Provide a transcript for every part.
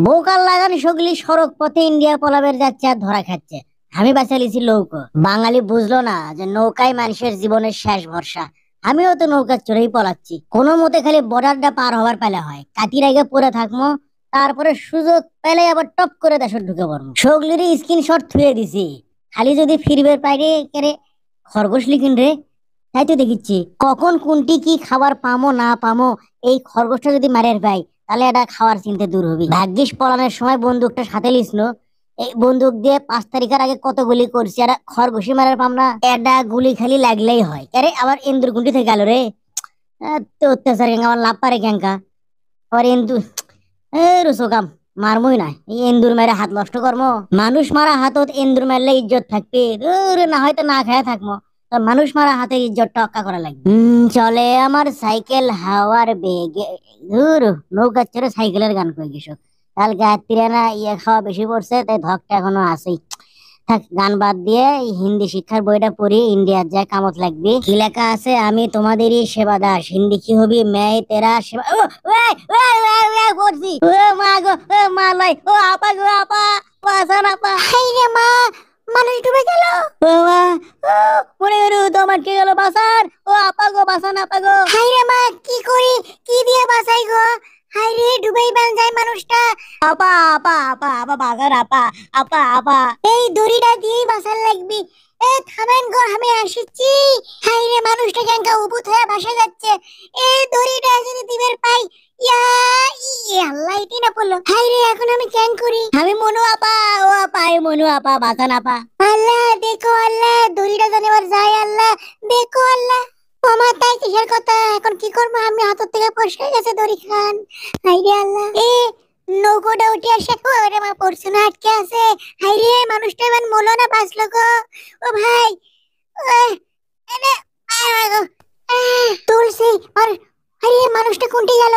Vocal লাগান সগলি সড়ক পথে ইন্ডিয়া পলাবের যাচ্ছে আর ধরা খাচ্ছে। আমি বাঁচালিছি নৌকো। বাঙালি বুঝলো না যে নৌকায় মানুষের জীবনের শেষ ভরসা। আমিও তো নৌকা চড়েই পলাচ্ছি, কোনো মতে খালি বর্ডারটা পার হবার পেলে হয়, কাটির আগে পরে থাকবো, তারপরে সুযোগ পেলে আবার টপ করে দেশে ঢুকে পড়বো। সগলির স্ক্রিনশট থুয়ে দিছি, খালি যদি ফিরবে পাইরে কেরে খরগোশ লিখিন রে। তাই তো দেখিচ্ছি কখন কোনটি কি খাবার পামো না পামো, এই খরগোশটা যদি মারের পাই তাহলে এটা খাওয়ার চিন্তা দূর হবে। ভাগ্যিস পলানোর সময় বন্দুকটা সাথে লিসনো, এই বন্দুক দিয়ে 5 তারিখের আগে কত গুলি করছি, আর খরগোশি মারার পাম না। এটা গুলি খালি লাগলেই হয়। আরে আবার ইন্দুর গুন্ডি থেকে গেল রে। তো অত্যাচার ক্যাঙ্কা আমার লাভ পারে ক্যাঙ্কা। আবার ইন্দু এ রুসোকাম মারমই না, এই এন্দুর মেরে হাত নষ্ট করমো। মানুষ মারা হাতত এন্দুর মারলে ইজ্জত থাকবে, না হয়তো না খায় থাকবো, মানুষ মারা হাতে ইজ্জত টক্কা করা লাগবে। চলে আমার সাইকেল হাওয়ার বেগে। ধুর, নৌকা চড়ে সাইকেলের গান কই গেছো। কালকে রাত্রিরে না ইয়ে খাওয়া বেশি পড়ছে, তাই ধকটা এখনো আছেই। থাক, গান বাদ দিয়ে এই হিন্দি শিক্ষার বইটা পড়ি, ইন্ডিয়ার যা কামত লাগবে। কি লেখা আছে, আমি তোমাদেরই সেবা দাস, হিন্দি কি হবি মেয়ে তেরা সেবা। ও ওই ওই ওই ওই পড়ছি। ও মা গো, ও মা লাই, ও আপা গো আপা, বাসান আপা। হাই রে মা, মানুষ ডুবে গেল। ও মা, ও মরে গেল, তোমার কে গেল বাসান। ও আপা গো, বাসান আপা গো। হাই রে মা, কি করি, কি দিয়ে বাসাই গো। হাই রে, ডুবেই বান যায় মানুষটা। আপা আপা আপা আপা বাসান আপা, আপা আপা এই দড়িটা দিয়েই বাসার লাগবি। এ থামেন গো, আমি আসিছি। হাই রে, মানুষটা ক্যাঙ্কা উবুত হয়ে ভাসে যাচ্ছে। এই দড়িটা যদি দিবের পাই, ইয়া ইয়ে আল্লাহ, এটি না পড়লো। হাই রে, এখন আমি ক্যাং করি। আমি মনু আপা, ও আপা, এই মনু আপা, বাসান আপা। আল্লাহ দেখো, আল্লাহ দড়িটা জানি আবার যায়, আল্লাহ দেখো আল্লাহ। ওমা, তাই কিসের কথা, এখন কি করবো, আমি হাত থেকে পড়ে গেছে দড়ি খান। হাই রে আল্লাহ, এ নৌকোটা উঠে আসে। ওরে মা, পড়ছে না, আটকে আছে। হাই রে, মানুষটা এবার মলো না বাঁচলো গো। ও ভাই, এনে তুলসী আর, হাই রে, মানুষটা কোনটি গেল।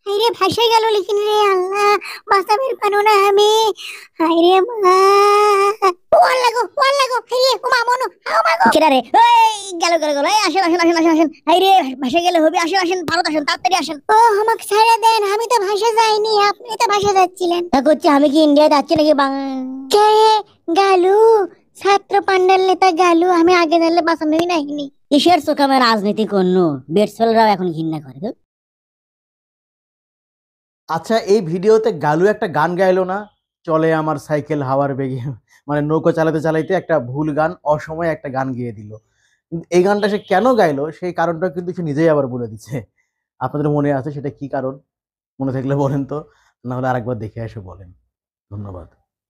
হাই রে, ভাসে গেল লিখিন রে আল্লাহ, বাঁচাবের পানো না আমি। হাই রে মা, ওয়াল্লা গো, ওয়াল্লা গো, হাই রে, ও মা মনু, ও মা গো। কেডা রে, এই গেল গেল গেল, এই আসেন আসেন আসেন আসেন আসেন। হাই রে, ভাসে গেলে হবে, আসেন আসেন, ভারত আসেন, তাড়াতাড়ি আসেন। ও আমাকে ছেড়ে দেন, আমি তো ভাসে যাইনি, আপনি তো ভাসে যাচ্ছিলেন। তা করছি, আমি কি ইন্ডিয়া যাচ্ছি নাকি কে গালু, ছাত্র পান্ডাল নেতা গালু, আমি আগে জানলে বাঁচানোই নাইনি। কিসের চোখামে রাজনীতি করলো, বেটসওয়ালরাও এখন ঘৃণা করে। আচ্ছা, এই ভিডিওতে গালু একটা গান গাইলো না, চলে আমার সাইকেল হাওয়ার বেগে, মানে নৌকো চালাতে চালাইতে একটা ভুল গান, অসময়ে একটা গান গেয়ে দিল। কিন্তু এই গানটা সে কেন গাইলো সেই কারণটা কিন্তু সে নিজেই আবার বলে দিচ্ছে। আপনাদের মনে আছে সেটা কি কারণ? মনে থাকলে বলেন তো, না হলে আরেকবার দেখে এসে বলেন। ধন্যবাদ।